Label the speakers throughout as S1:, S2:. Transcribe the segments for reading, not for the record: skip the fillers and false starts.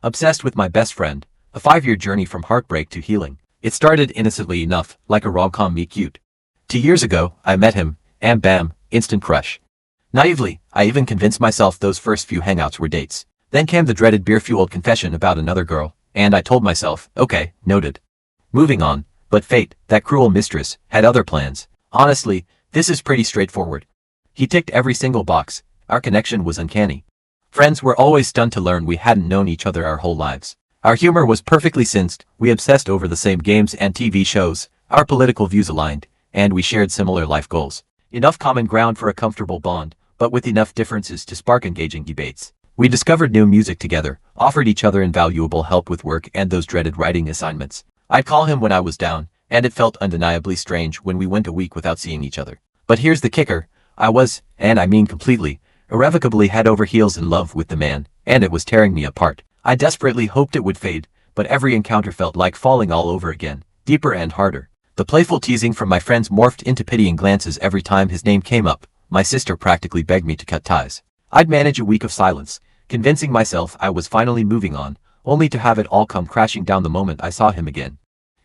S1: Obsessed with my best friend, a 5-year journey from heartbreak to healing. It started innocently enough, like a rom-com meet cute. 2 years ago, I met him, and bam, instant crush. Naively, I even convinced myself those first few hangouts were dates. Then came the dreaded beer-fueled confession about another girl, and I told myself, okay, noted. Moving on, but fate, that cruel mistress, had other plans. Honestly, this is pretty straightforward. He ticked every single box. Our connection was uncanny. Friends were always stunned to learn we hadn't known each other our whole lives. Our humor was perfectly synced, we obsessed over the same games and TV shows, our political views aligned, and we shared similar life goals. Enough common ground for a comfortable bond, but with enough differences to spark engaging debates. We discovered new music together, offered each other invaluable help with work and those dreaded writing assignments. I'd call him when I was down, and it felt undeniably strange when we went a week without seeing each other. But here's the kicker, I was, and I mean completely, irrevocably head over heels in love with the man, and it was tearing me apart. I desperately hoped it would fade, but every encounter felt like falling all over again, deeper and harder. The playful teasing from my friends morphed into pitying glances every time his name came up. My sister practically begged me to cut ties. I'd manage a week of silence, convincing myself I was finally moving on, only to have it all come crashing down the moment I saw him again.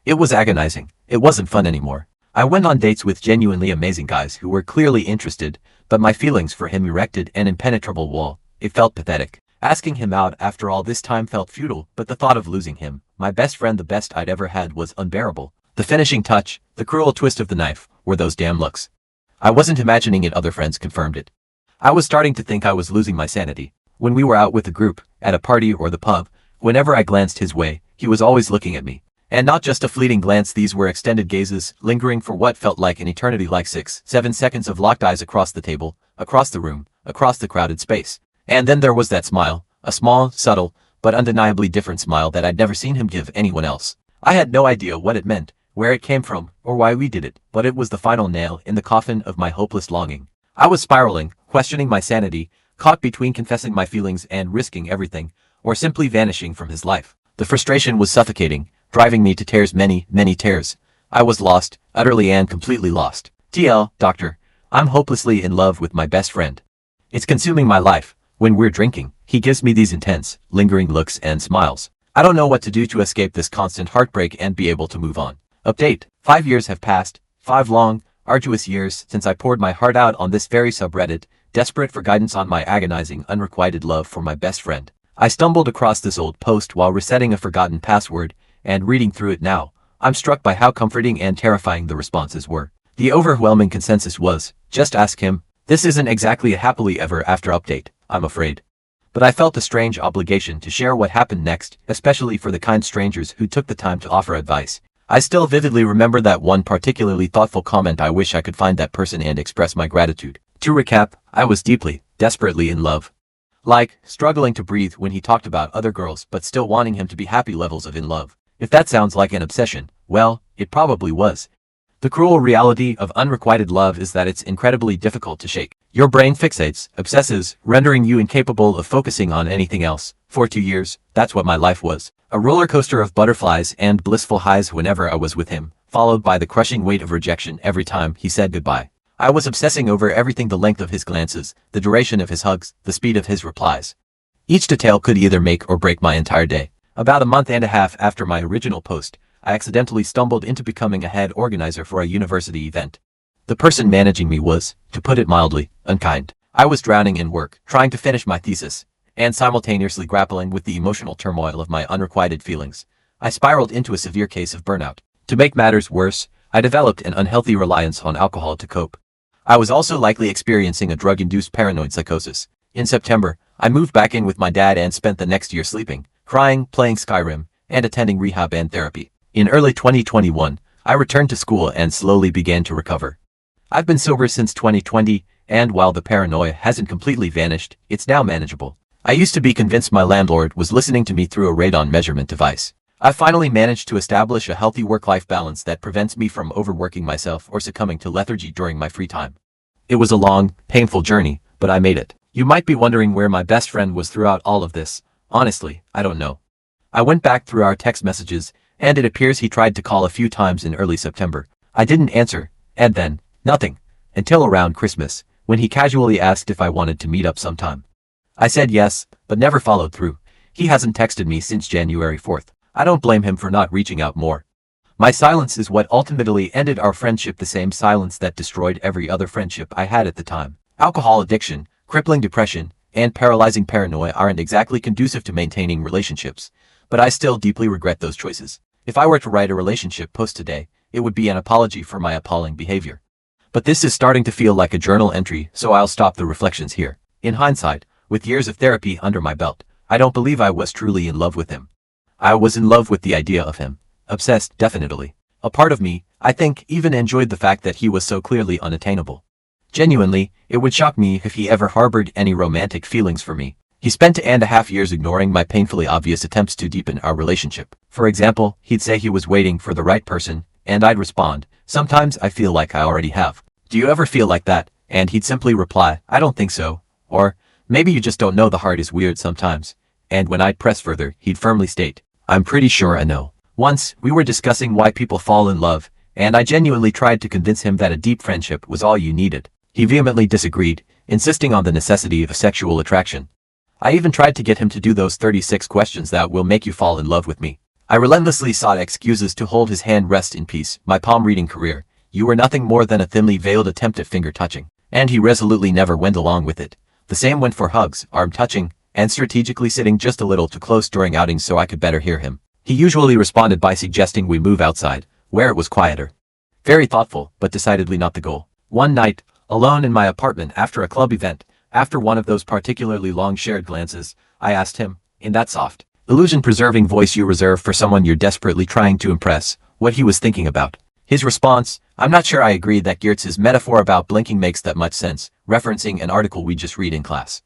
S1: It was agonizing. It wasn't fun anymore. I went on dates with genuinely amazing guys who were clearly interested, but my feelings for him erected an impenetrable wall. It felt pathetic. Asking him out after all this time felt futile, but the thought of losing him, my best friend, the best I'd ever had, was unbearable. The finishing touch, the cruel twist of the knife, were those damn looks. I wasn't imagining it, other friends confirmed it. I was starting to think I was losing my sanity. When we were out with the group, at a party or the pub, whenever I glanced his way, he was always looking at me. And not just a fleeting glance, these were extended gazes, lingering for what felt like an eternity, like 6-7 seconds of locked eyes across the table, across the room, across the crowded space. And then there was that smile, a small, subtle, but undeniably different smile that I'd never seen him give anyone else. I had no idea what it meant, where it came from, or why we did it, but it was the final nail in the coffin of my hopeless longing. I was spiraling, questioning my sanity, caught between confessing my feelings and risking everything, or simply vanishing from his life. The frustration was suffocating, driving me to tears, many, many tears. I was lost, utterly and completely lost. Doctor, I'm hopelessly in love with my best friend. It's consuming my life. When we're drinking, he gives me these intense, lingering looks and smiles. I don't know what to do to escape this constant heartbreak and be able to move on. Update. 5 years have passed, 5 long, arduous years since I poured my heart out on this very subreddit, desperate for guidance on my agonizing, unrequited love for my best friend. I stumbled across this old post while resetting a forgotten password, and reading through it now, I'm struck by how comforting and terrifying the responses were. The overwhelming consensus was, just ask him. This isn't exactly a happily ever after update, I'm afraid. But I felt a strange obligation to share what happened next, especially for the kind strangers who took the time to offer advice. I still vividly remember that one particularly thoughtful comment. I wish I could find that person and express my gratitude. To recap, I was deeply, desperately in love. Like, struggling to breathe when he talked about other girls but still wanting him to be happy levels of in love. If that sounds like an obsession, well, it probably was. The cruel reality of unrequited love is that it's incredibly difficult to shake. Your brain fixates, obsesses, rendering you incapable of focusing on anything else. For 2 years, that's what my life was. A roller coaster of butterflies and blissful highs whenever I was with him, followed by the crushing weight of rejection every time he said goodbye. I was obsessing over everything: the length of his glances, the duration of his hugs, the speed of his replies. Each detail could either make or break my entire day. About a month and a half after my original post, I accidentally stumbled into becoming a head organizer for a university event. The person managing me was, to put it mildly, unkind. I was drowning in work, trying to finish my thesis, and simultaneously grappling with the emotional turmoil of my unrequited feelings. I spiraled into a severe case of burnout. To make matters worse, I developed an unhealthy reliance on alcohol to cope. I was also likely experiencing a drug-induced paranoid psychosis. In September, I moved back in with my dad and spent the next year sleeping, crying, playing Skyrim, and attending rehab and therapy. In early 2021, I returned to school and slowly began to recover. I've been sober since 2020, and while the paranoia hasn't completely vanished, it's now manageable. I used to be convinced my landlord was listening to me through a radon measurement device. I finally managed to establish a healthy work-life balance that prevents me from overworking myself or succumbing to lethargy during my free time. It was a long, painful journey, but I made it. You might be wondering where my best friend was throughout all of this. Honestly, I don't know. I went back through our text messages, and it appears he tried to call a few times in early September. I didn't answer, and then, nothing, until around Christmas, when he casually asked if I wanted to meet up sometime. I said yes, but never followed through. He hasn't texted me since January 4th. I don't blame him for not reaching out more. My silence is what ultimately ended our friendship, the same silence that destroyed every other friendship I had at the time. Alcohol addiction, crippling depression, and paralyzing paranoia aren't exactly conducive to maintaining relationships, but I still deeply regret those choices. If I were to write a relationship post today, it would be an apology for my appalling behavior. But this is starting to feel like a journal entry, so I'll stop the reflections here. In hindsight, with years of therapy under my belt, I don't believe I was truly in love with him. I was in love with the idea of him. Obsessed, definitely. A part of me, I think, even enjoyed the fact that he was so clearly unattainable. Genuinely, it would shock me if he ever harbored any romantic feelings for me. He spent 2.5 years ignoring my painfully obvious attempts to deepen our relationship. For example, he'd say he was waiting for the right person, and I'd respond, "Sometimes I feel like I already have. Do you ever feel like that?" And he'd simply reply, "I don't think so." Or, "Maybe you just don't know, the heart is weird sometimes." And when I'd press further, he'd firmly state, "I'm pretty sure I know." Once, we were discussing why people fall in love, and I genuinely tried to convince him that a deep friendship was all you needed. He vehemently disagreed, insisting on the necessity of sexual attraction. I even tried to get him to do those 36 questions that will make you fall in love with me. I relentlessly sought excuses to hold his hand. Rest in peace, my palm-reading career. You were nothing more than a thinly veiled attempt at finger-touching. And he resolutely never went along with it. The same went for hugs, arm-touching, and strategically sitting just a little too close during outings so I could better hear him. He usually responded by suggesting we move outside, where it was quieter. Very thoughtful, but decidedly not the goal. One night, alone in my apartment after a club event, after one of those particularly long shared glances, I asked him, in that soft, illusion-preserving voice you reserve for someone you're desperately trying to impress, what he was thinking about. His response, "I'm not sure I agree that Geertz's metaphor about blinking makes that much sense," referencing an article we just read in class.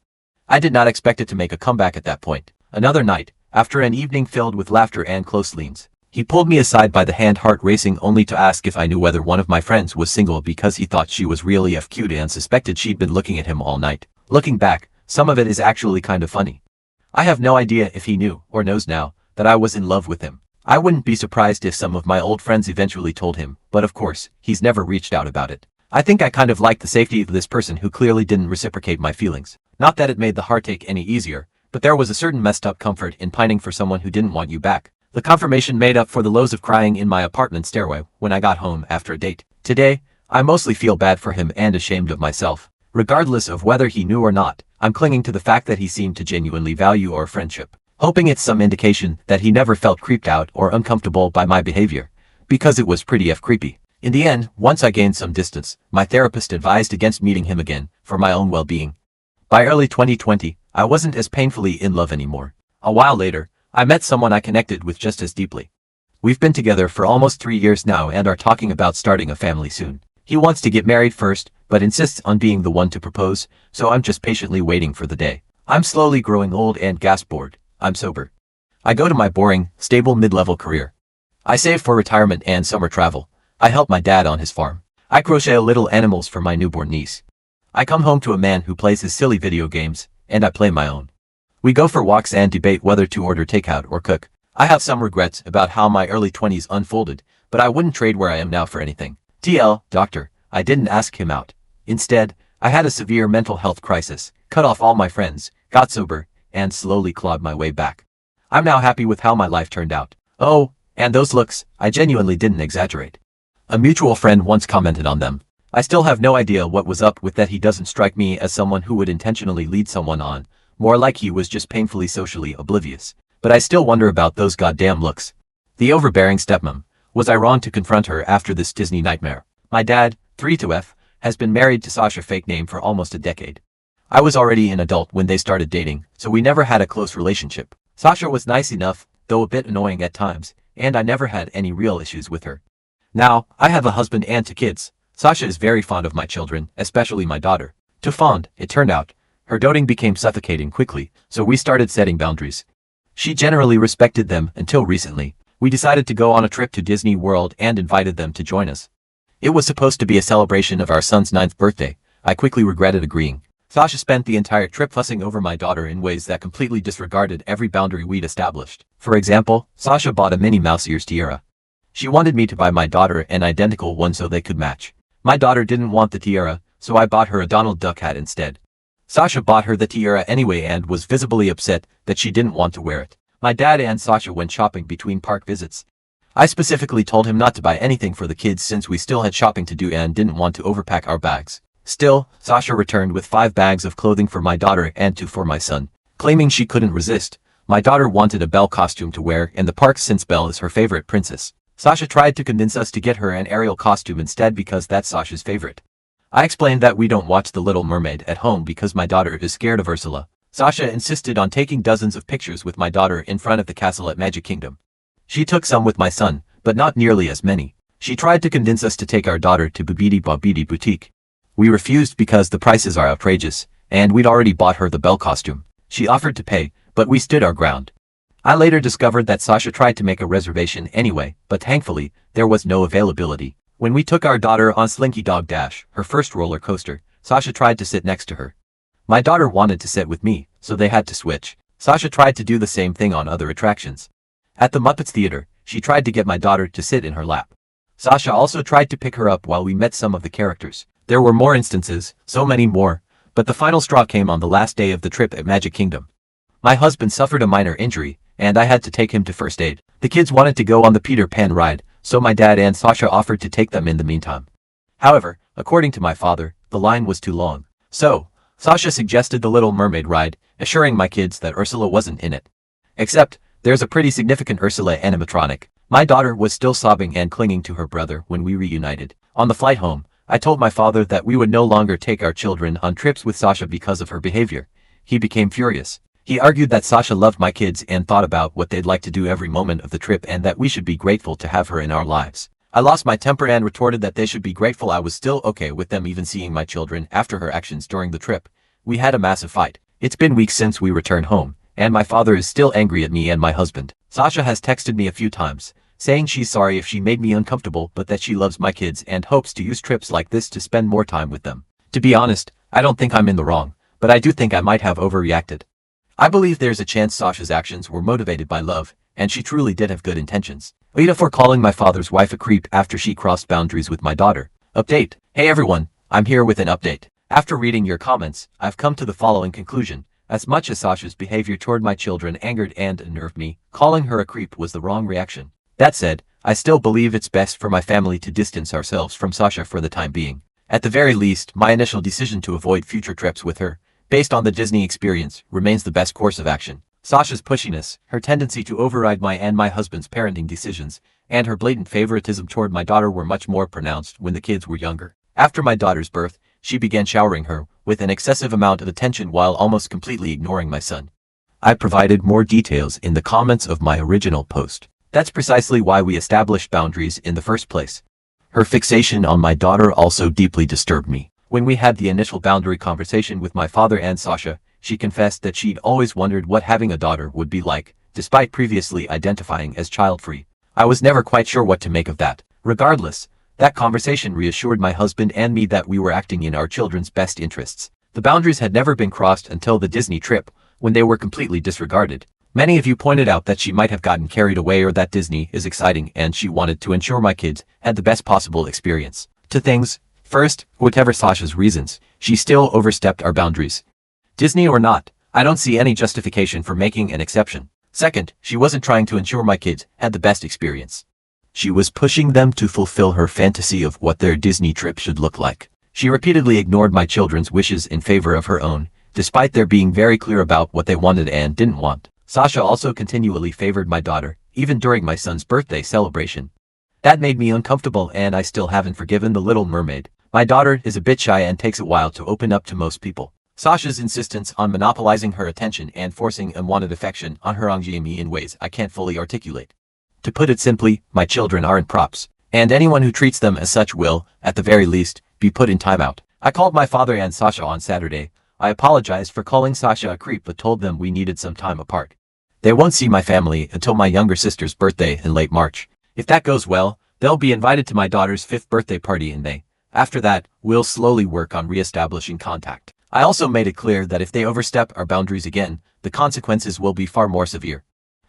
S1: I did not expect it to make a comeback at that point. Another night, after an evening filled with laughter and close leans, he pulled me aside by the hand, heart racing, only to ask if I knew whether one of my friends was single because he thought she was really cute and suspected she'd been looking at him all night. Looking back, some of it is actually kind of funny. I have no idea if he knew, or knows now, that I was in love with him. I wouldn't be surprised if some of my old friends eventually told him, but of course, he's never reached out about it. I think I kind of liked the safety of this person who clearly didn't reciprocate my feelings. Not that it made the heartache any easier, but there was a certain messed up comfort in pining for someone who didn't want you back. The confirmation made up for the lows of crying in my apartment stairway when I got home after a date. Today, I mostly feel bad for him and ashamed of myself. Regardless of whether he knew or not, I'm clinging to the fact that he seemed to genuinely value our friendship, hoping it's some indication that he never felt creeped out or uncomfortable by my behavior, because it was pretty creepy. In the end, once I gained some distance, my therapist advised against meeting him again, for my own well-being. By early 2020, I wasn't as painfully in love anymore. A while later, I met someone I connected with just as deeply. We've been together for almost 3 years now and are talking about starting a family soon. He wants to get married first, but insists on being the one to propose, so I'm just patiently waiting for the day. I'm slowly growing old and gas bored. I'm sober. I go to my boring, stable mid-level career. I save for retirement and summer travel. I help my dad on his farm. I crochet little animals for my newborn niece. I come home to a man who plays his silly video games, and I play my own. We go for walks and debate whether to order takeout or cook. I have some regrets about how my early 20s unfolded, but I wouldn't trade where I am now for anything. Doctor, I didn't ask him out. Instead, I had a severe mental health crisis, cut off all my friends, got sober, and slowly clawed my way back. I'm now happy with how my life turned out. Oh, and those looks, I genuinely didn't exaggerate. A mutual friend once commented on them. I still have no idea what was up with that. He doesn't strike me as someone who would intentionally lead someone on, more like he was just painfully socially oblivious. But I still wonder about those goddamn looks. The overbearing stepmom. Was I wrong to confront her after this Disney nightmare? My dad, 3-F, has been married to Sasha, fake name, for almost a decade. I was already an adult when they started dating, so we never had a close relationship. Sasha was nice enough, though a bit annoying at times, and I never had any real issues with her. Now, I have a husband and 2 kids. Sasha is very fond of my children, especially my daughter. Too fond, it turned out. Her doting became suffocating quickly, so we started setting boundaries. She generally respected them until recently. We decided to go on a trip to Disney World and invited them to join us. It was supposed to be a celebration of our son's 9th birthday. I quickly regretted agreeing. Sasha spent the entire trip fussing over my daughter in ways that completely disregarded every boundary we'd established. For example, Sasha bought a Minnie Mouse ears tiara. She wanted me to buy my daughter an identical one so they could match. My daughter didn't want the tiara, so I bought her a Donald Duck hat instead. Sasha bought her the tiara anyway and was visibly upset that she didn't want to wear it. My dad and Sasha went shopping between park visits. I specifically told him not to buy anything for the kids since we still had shopping to do and didn't want to overpack our bags. Still, Sasha returned with 5 bags of clothing for my daughter and 2 for my son, claiming she couldn't resist. My daughter wanted a Belle costume to wear in the park since Belle is her favorite princess. Sasha tried to convince us to get her an Ariel costume instead because that's Sasha's favorite. I explained that we don't watch The Little Mermaid at home because my daughter is scared of Ursula. Sasha insisted on taking dozens of pictures with my daughter in front of the castle at Magic Kingdom. She took some with my son, but not nearly as many. She tried to convince us to take our daughter to Babidi Babidi Boutique. We refused because the prices are outrageous, and we'd already bought her the Belle costume. She offered to pay, but we stood our ground. I later discovered that Sasha tried to make a reservation anyway, but thankfully, there was no availability. When we took our daughter on Slinky Dog Dash, her first roller coaster, Sasha tried to sit next to her. My daughter wanted to sit with me, so they had to switch. Sasha tried to do the same thing on other attractions. At the Muppets Theater, she tried to get my daughter to sit in her lap. Sasha also tried to pick her up while we met some of the characters. There were more instances, so many more, but the final straw came on the last day of the trip at Magic Kingdom. My husband suffered a minor injury, and I had to take him to first aid. The kids wanted to go on the Peter Pan ride, so my dad and Sasha offered to take them in the meantime. However, according to my father, the line was too long. So, Sasha suggested the Little Mermaid ride, assuring my kids that Ursula wasn't in it. Except, there's a pretty significant Ursula animatronic. My daughter was still sobbing and clinging to her brother when we reunited. On the flight home, I told my father that we would no longer take our children on trips with Sasha because of her behavior. He became furious. He argued that Sasha loved my kids and thought about what they'd like to do every moment of the trip and that we should be grateful to have her in our lives. I lost my temper and retorted that they should be grateful I was still okay with them even seeing my children after her actions during the trip. We had a massive fight. It's been weeks since we returned home, and my father is still angry at me and my husband. Sasha has texted me a few times, saying she's sorry if she made me uncomfortable but that she loves my kids and hopes to use trips like this to spend more time with them. To be honest, I don't think I'm in the wrong, but I do think I might have overreacted. I believe there's a chance Sasha's actions were motivated by love, and she truly did have good intentions. Ida for calling my father's wife a creep after she crossed boundaries with my daughter. Update. Hey everyone, I'm here with an update. After reading your comments, I've come to the following conclusion. As much as Sasha's behavior toward my children angered and unnerved me, calling her a creep was the wrong reaction. That said, I still believe it's best for my family to distance ourselves from Sasha for the time being. At the very least, my initial decision to avoid future trips with her, based on the Disney experience, remains the best course of action. Sasha's pushiness, her tendency to override my and my husband's parenting decisions, and her blatant favoritism toward my daughter were much more pronounced when the kids were younger. After my daughter's birth, she began showering her with an excessive amount of attention while almost completely ignoring my son. I provided more details in the comments of my original post. That's precisely why we established boundaries in the first place. Her fixation on my daughter also deeply disturbed me. When we had the initial boundary conversation with my father and Sasha, she confessed that she'd always wondered what having a daughter would be like, despite previously identifying as child-free. I was never quite sure what to make of that. Regardless, that conversation reassured my husband and me that we were acting in our children's best interests. The boundaries had never been crossed until the Disney trip, when they were completely disregarded. Many of you pointed out that she might have gotten carried away or that Disney is exciting and she wanted to ensure my kids had the best possible experience. Two things. First, whatever Sasha's reasons, she still overstepped our boundaries. Disney or not, I don't see any justification for making an exception. Second, she wasn't trying to ensure my kids had the best experience. She was pushing them to fulfill her fantasy of what their Disney trip should look like. She repeatedly ignored my children's wishes in favor of her own, despite their being very clear about what they wanted and didn't want. Sasha also continually favored my daughter, even during my son's birthday celebration. That made me uncomfortable and I still haven't forgiven the Little Mermaid. My daughter is a bit shy and takes a while to open up to most people. Sasha's insistence on monopolizing her attention and forcing unwanted affection on her me in ways I can't fully articulate. To put it simply, my children aren't props, and anyone who treats them as such will, at the very least, be put in timeout. I called my father and Sasha on Saturday. I apologized for calling Sasha a creep but told them we needed some time apart. They won't see my family until my younger sister's birthday in late March. If that goes well, they'll be invited to my daughter's 5th birthday party in May. After that, we'll slowly work on re-establishing contact. I also made it clear that if they overstep our boundaries again, the consequences will be far more severe.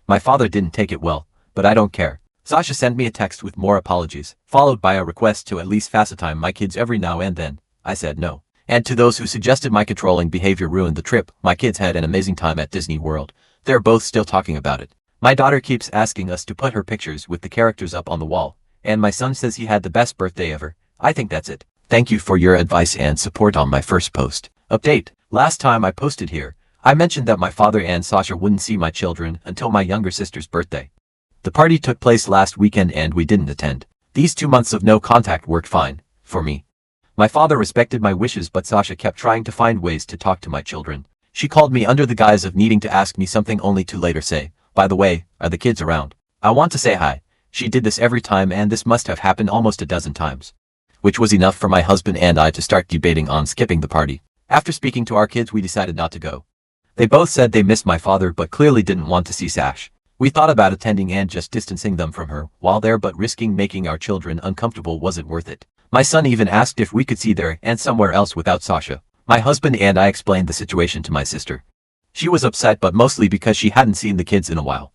S1: My father didn't take it well, but I don't care. Sasha sent me a text with more apologies, followed by a request to at least FaceTime my kids every now and then. I said no. And to those who suggested my controlling behavior ruined the trip, my kids had an amazing time at Disney World. They're both still talking about it. My daughter keeps asking us to put her pictures with the characters up on the wall, and my son says he had the best birthday ever. I think that's it. Thank you for your advice and support on my first post. Update. Last time I posted here, I mentioned that my father and Sasha wouldn't see my children until my younger sister's birthday. The party took place last weekend and we didn't attend. These 2 months of no contact worked fine, for me. My father respected my wishes, but Sasha kept trying to find ways to talk to my children. She called me under the guise of needing to ask me something only to later say, "By the way, are the kids around? I want to say hi." She did this every time, and this must have happened almost a dozen times. Which was enough for my husband and I to start debating on skipping the party. After speaking to our kids, we decided not to go. They both said they missed my father but clearly didn't want to see Sash. We thought about attending and just distancing them from her while there, but risking making our children uncomfortable wasn't worth it. My son even asked if we could see there and somewhere else without Sasha. My husband and I explained the situation to my sister. She was upset, but mostly because she hadn't seen the kids in a while.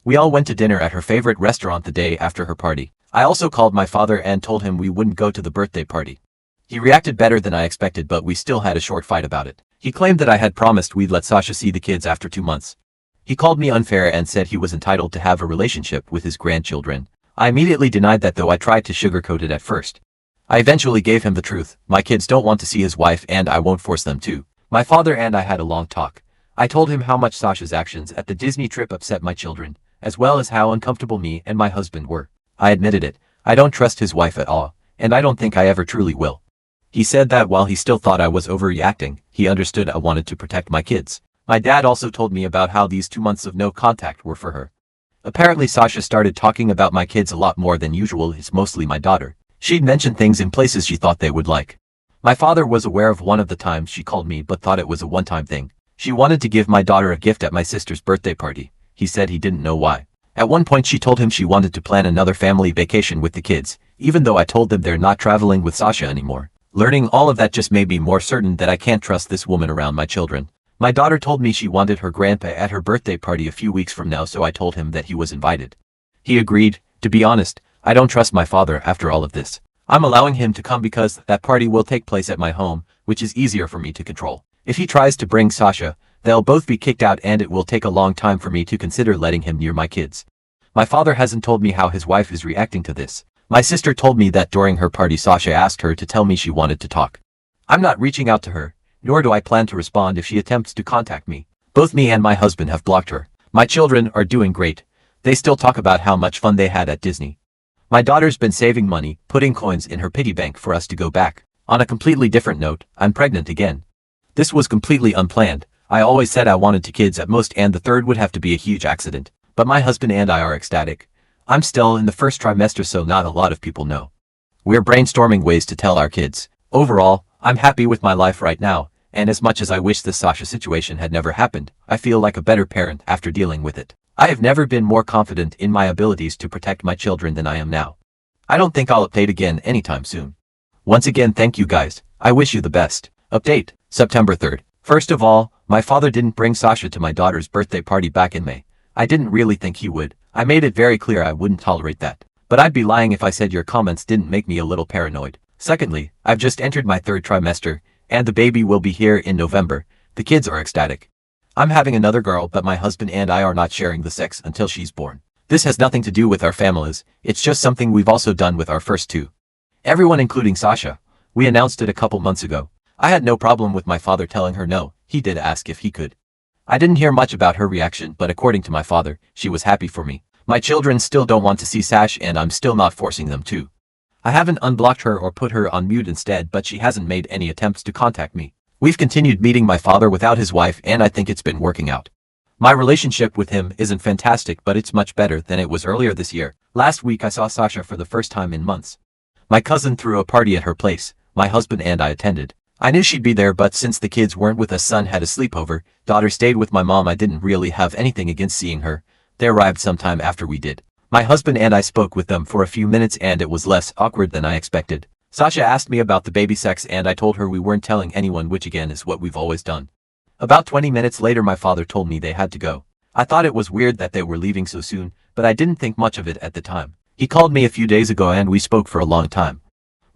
S1: We all went to dinner at her favorite restaurant the day after her party. I also called my father and told him we wouldn't go to the birthday party. He reacted better than I expected, but we still had a short fight about it. He claimed that I had promised we'd let Sasha see the kids after 2 months. He called me unfair and said he was entitled to have a relationship with his grandchildren. I immediately denied that, though I tried to sugarcoat it at first. I eventually gave him the truth. My kids don't want to see his wife and I won't force them to. My father and I had a long talk. I told him how much Sasha's actions at the Disney trip upset my children, as well as how uncomfortable me and my husband were. I admitted it. I don't trust his wife at all, and I don't think I ever truly will. He said that while he still thought I was overreacting, he understood I wanted to protect my kids. My dad also told me about how these 2 months of no contact were for her. Apparently Sasha started talking about my kids a lot more than usual. It's mostly my daughter. She'd mention things in places she thought they would like. My father was aware of one of the times she called me but thought it was a one-time thing. She wanted to give my daughter a gift at my sister's birthday party. He said he didn't know why. At one point she told him she wanted to plan another family vacation with the kids, even though I told them they're not traveling with Sasha anymore. Learning all of that just made me more certain that I can't trust this woman around my children. My daughter told me she wanted her grandpa at her birthday party a few weeks from now, so I told him that he was invited. He agreed. To be honest, I don't trust my father after all of this. I'm allowing him to come because that party will take place at my home, which is easier for me to control. If he tries to bring Sasha, they'll both be kicked out and it will take a long time for me to consider letting him near my kids. My father hasn't told me how his wife is reacting to this. My sister told me that during her party Sasha asked her to tell me she wanted to talk. I'm not reaching out to her, nor do I plan to respond if she attempts to contact me. Both me and my husband have blocked her. My children are doing great. They still talk about how much fun they had at Disney. My daughter's been saving money, putting coins in her piggy bank for us to go back. On a completely different note, I'm pregnant again. This was completely unplanned. I always said I wanted 2 kids at most, and the third would have to be a huge accident. But my husband and I are ecstatic. I'm still in the first trimester, so not a lot of people know. We're brainstorming ways to tell our kids. Overall, I'm happy with my life right now, and as much as I wish this Sasha situation had never happened, I feel like a better parent after dealing with it. I have never been more confident in my abilities to protect my children than I am now. I don't think I'll update again anytime soon. Once again, thank you guys. I wish you the best. Update, September 3rd. First of all, my father didn't bring Sasha to my daughter's birthday party back in May. I didn't really think he would. I made it very clear I wouldn't tolerate that. But I'd be lying if I said your comments didn't make me a little paranoid. Secondly, I've just entered my 3rd trimester, and the baby will be here in November. The kids are ecstatic. I'm having another girl, but my husband and I are not sharing the sex until she's born. This has nothing to do with our families, it's just something we've also done with our first 2. Everyone, including Sasha. We announced it a couple months ago. I had no problem with my father telling her no. He did ask if he could. I didn't hear much about her reaction, but according to my father, she was happy for me. My children still don't want to see Sash, and I'm still not forcing them to. I haven't unblocked her or put her on mute instead, but she hasn't made any attempts to contact me. We've continued meeting my father without his wife, and I think it's been working out. My relationship with him isn't fantastic, but it's much better than it was earlier this year. Last week I saw Sasha for the first time in months. My cousin threw a party at her place. My husband and I attended. I knew she'd be there, but since the kids weren't with us, son had a sleepover, daughter stayed with my mom. I didn't really have anything against seeing her. They arrived sometime after we did. My husband and I spoke with them for a few minutes and it was less awkward than I expected. Sasha asked me about the baby sex and I told her we weren't telling anyone, which again is what we've always done. About 20 minutes later my father told me they had to go. I thought it was weird that they were leaving so soon, but I didn't think much of it at the time. He called me a few days ago and we spoke for a long time.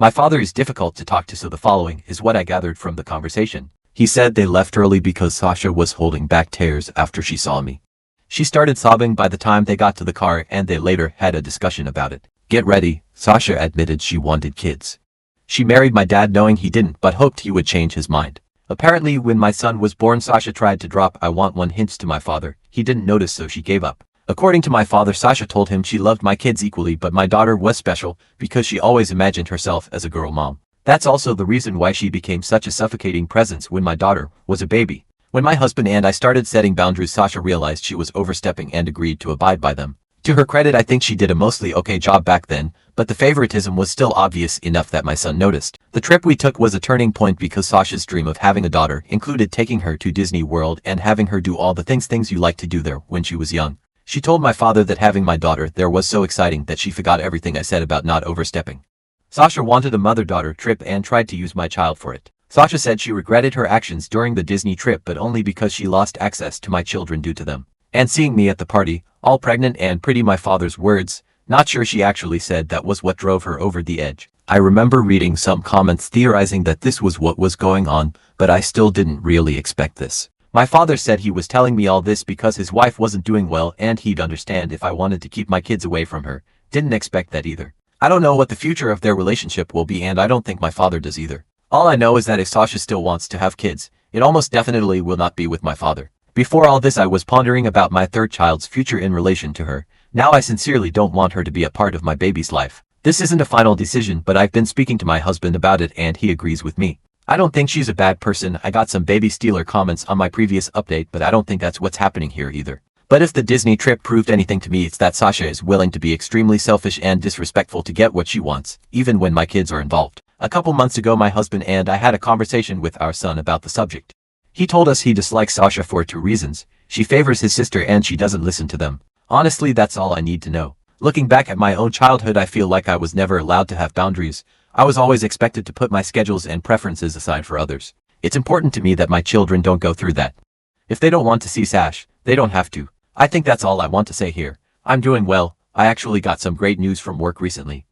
S1: My father is difficult to talk to, so the following is what I gathered from the conversation. He said they left early because Sasha was holding back tears after she saw me. She started sobbing by the time they got to the car, and they later had a discussion about it. Get ready, Sasha admitted she wanted kids. She married my dad knowing he didn't, but hoped he would change his mind. Apparently when my son was born, Sasha tried to drop "I want one" hints to my father. He didn't notice, so she gave up. According to my father, Sasha told him she loved my kids equally, but my daughter was special because she always imagined herself as a girl mom. That's also the reason why she became such a suffocating presence when my daughter was a baby. When my husband and I started setting boundaries, Sasha realized she was overstepping and agreed to abide by them. To her credit, I think she did a mostly okay job back then, but the favoritism was still obvious enough that my son noticed. The trip we took was a turning point because Sasha's dream of having a daughter included taking her to Disney World and having her do all the things you like to do there when she was young. She told my father that having my daughter there was so exciting that she forgot everything I said about not overstepping. Sasha wanted a mother-daughter trip and tried to use my child for it. Sasha said she regretted her actions during the Disney trip, but only because she lost access to my children due to them. And seeing me at the party, all pregnant and pretty, my father's words, not sure she actually said, that was what drove her over the edge. I remember reading some comments theorizing that this was what was going on, but I still didn't really expect this. My father said he was telling me all this because his wife wasn't doing well and he'd understand if I wanted to keep my kids away from her. Didn't expect that either. I don't know what the future of their relationship will be, and I don't think my father does either. All I know is that if Sasha still wants to have kids, it almost definitely will not be with my father. Before all this, I was pondering about my third child's future in relation to her. Now I sincerely don't want her to be a part of my baby's life. This isn't a final decision, but I've been speaking to my husband about it and he agrees with me. I don't think she's a bad person. I got some baby stealer comments on my previous update, but I don't think that's what's happening here either. But if the Disney trip proved anything to me, it's that Sasha is willing to be extremely selfish and disrespectful to get what she wants, even when my kids are involved. A couple months ago, my husband and I had a conversation with our son about the subject. He told us he dislikes Sasha for 2 reasons. She favors his sister and she doesn't listen to them. Honestly, that's all I need to know. Looking back at my own childhood, I feel like I was never allowed to have boundaries. I was always expected to put my schedules and preferences aside for others. It's important to me that my children don't go through that. If they don't want to see Sash, they don't have to. I think that's all I want to say here. I'm doing well. I actually got some great news from work recently.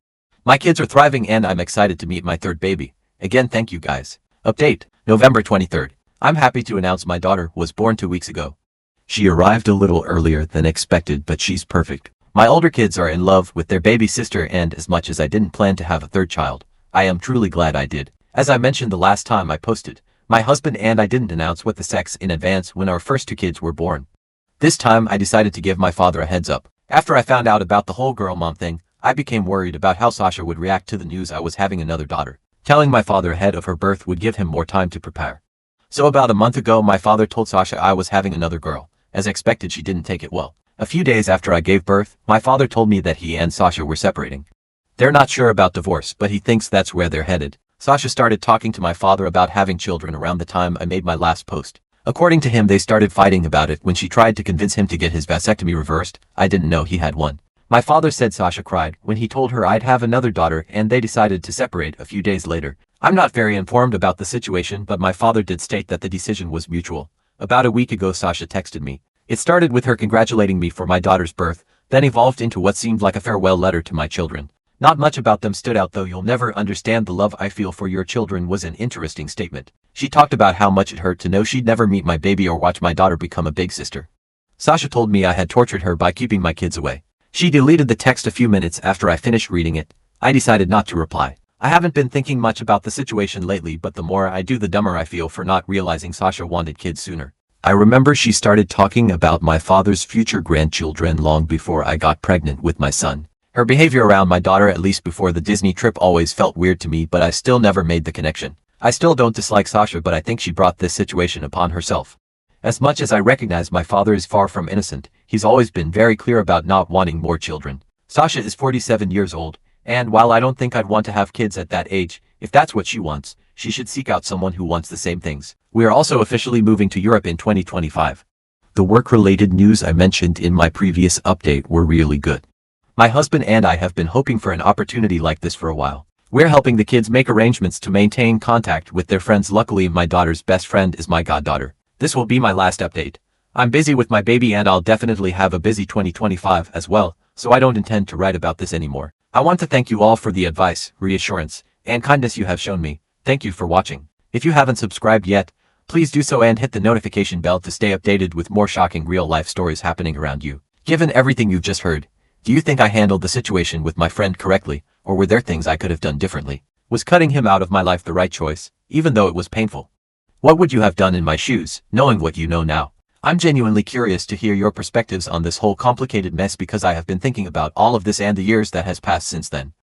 S1: My kids are thriving and I'm excited to meet my third baby. Again, thank you guys. Update, November 23rd. I'm happy to announce my daughter was born 2 weeks ago. She arrived a little earlier than expected, but she's perfect. My older kids are in love with their baby sister, and as much as I didn't plan to have a third child, I am truly glad I did. As I mentioned the last time I posted, my husband and I didn't announce what the sex in advance when our first 2 kids were born. This time I decided to give my father a heads up. After I found out about the whole girl mom thing, I became worried about how Sasha would react to the news I was having another daughter. Telling my father ahead of her birth would give him more time to prepare. So about a month ago, my father told Sasha I was having another girl. As expected, she didn't take it well. A few days after I gave birth, my father told me that he and Sasha were separating. They're not sure about divorce, but he thinks that's where they're headed. Sasha started talking to my father about having children around the time I made my last post. According to him, they started fighting about it when she tried to convince him to get his vasectomy reversed. I didn't know he had one. My father said Sasha cried when he told her I'd have another daughter, and they decided to separate a few days later. I'm not very informed about the situation, but my father did state that the decision was mutual. About a week ago, Sasha texted me. It started with her congratulating me for my daughter's birth, then evolved into what seemed like a farewell letter to my children. Not much about them stood out though. "You'll never understand the love I feel for your children" was an interesting statement. She talked about how much it hurt to know she'd never meet my baby or watch my daughter become a big sister. Sasha told me I had tortured her by keeping my kids away. She deleted the text a few minutes after I finished reading it. I decided not to reply. I haven't been thinking much about the situation lately, but the more I do, the dumber I feel for not realizing Sasha wanted kids sooner. I remember she started talking about my father's future grandchildren long before I got pregnant with my son. Her behavior around my daughter, at least before the Disney trip, always felt weird to me, but I still never made the connection. I still don't dislike Sasha, but I think she brought this situation upon herself. As much as I recognize my father is far from innocent, he's always been very clear about not wanting more children. Sasha is 47 years old, and while I don't think I'd want to have kids at that age, if that's what she wants, she should seek out someone who wants the same things. We are also officially moving to Europe in 2025. The work-related news I mentioned in my previous update were really good. My husband and I have been hoping for an opportunity like this for a while. We're helping the kids make arrangements to maintain contact with their friends. Luckily, my daughter's best friend is my goddaughter. This will be my last update. I'm busy with my baby and I'll definitely have a busy 2025 as well, so I don't intend to write about this anymore. I want to thank you all for the advice, reassurance, and kindness you have shown me. Thank you for watching. If you haven't subscribed yet, please do so and hit the notification bell to stay updated with more shocking real-life stories happening around you. Given everything you've just heard, do you think I handled the situation with my friend correctly, or were there things I could have done differently? Was cutting him out of my life the right choice, even though it was painful? What would you have done in my shoes, knowing what you know now? I'm genuinely curious to hear your perspectives on this whole complicated mess because I have been thinking about all of this and the years that has passed since then.